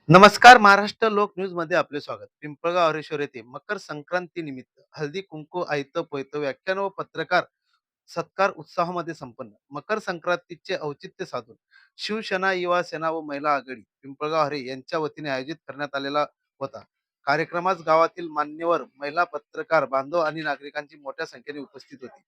नमस्कार महाराष्ट्र लोक न्यूज मध्ये आपले स्वागत. पिंपळगाव हरेश्वर येथे मकर संक्रांती निमित्त हळदी कुंकू आयतं पोयतं व्याख्यान व पत्रकार सत्कार उत्साहामध्ये संपन्न. मकर संक्रांतीचे औचित्य साधून शिवसेना युवा सेना व महिला आघाडी पिंपळगाव हरे यांच्या वतीने आयोजित करण्यात आलेला होता. कार्यक्रमास गावातील मान्यवर महिला पत्रकार बांधव आणि नागरिकांची मोठ्या संख्येने उपस्थित होती.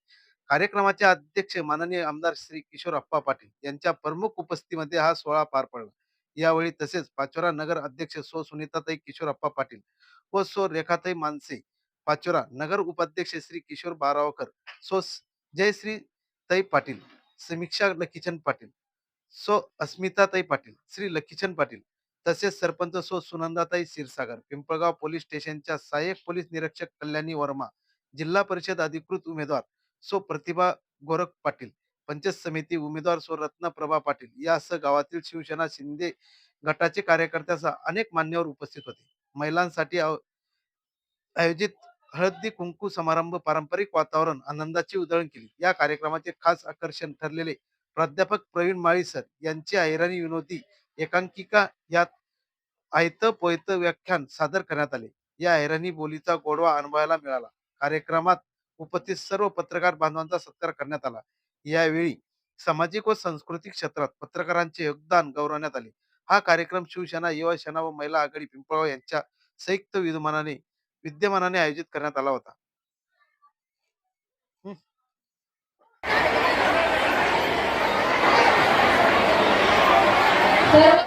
कार्यक्रमाचे अध्यक्ष माननीय आमदार श्री किशोर अप्पा पाटील यांच्या प्रमुख उपस्थितीमध्ये हा सोहळा पार पडला. यावेळी तसेच पाचोरा नगर अध्यक्ष सो सुनीताताई किशोरप्पा पाटील व सो रेखाताई मानसे, पाचोरा नगर उपाध्यक्ष श्री किशोर बारावकर, सो जयश्री ताई पाटील, समीक्षा लकीचंद पाटील, सो अस्मिताताई पाटील, श्री लकीचंद पाटील, तसेच सरपंच सो सुनंदाताई क्षीरसागर, पिंपळगाव पोलीस स्टेशनच्या सहाय्यक पोलीस निरीक्षक कल्याणी वर्मा, जिल्हा परिषद अधिकृत उमेदवार सो प्रतिभा गोरख पाटील, पंचायत समिती उमेदवार सो रत्नप्रभा पाटील यासह गावातील शिवसेना शिंदे गटाचे कार्यकर्त्यासह अनेक मान्यवर उपस्थित होते. महिलांसाठी आयोजित हळदी कुंकू समारंभ पारंपरिक वातावरण आनंदाची उधळण केली. या कार्यक्रमाचे खास आकर्षण ठरलेले प्राध्यापक प्रवीण माळी सर यांची ऐराणी विनोदी एकांकिका यात आयतं पोयतं व्याख्यान सादर करण्यात आले. या ऐराणी बोलीचा गोडवा अनुभवायला मिळाला. कार्यक्रमात उपस्थित सर्व पत्रकार बांधवांचा सत्कार करण्यात आला. यावेळी सामाजिक व सांस्कृतिक क्षेत्रात पत्रकारांचे योगदान गौरवण्यात आले. हा कार्यक्रम शिवसेना युवा सेना व महिला आघाडी पिंपळगाव यांच्या संयुक्त विद्यमानाने आयोजित करण्यात आला होता. हं. तर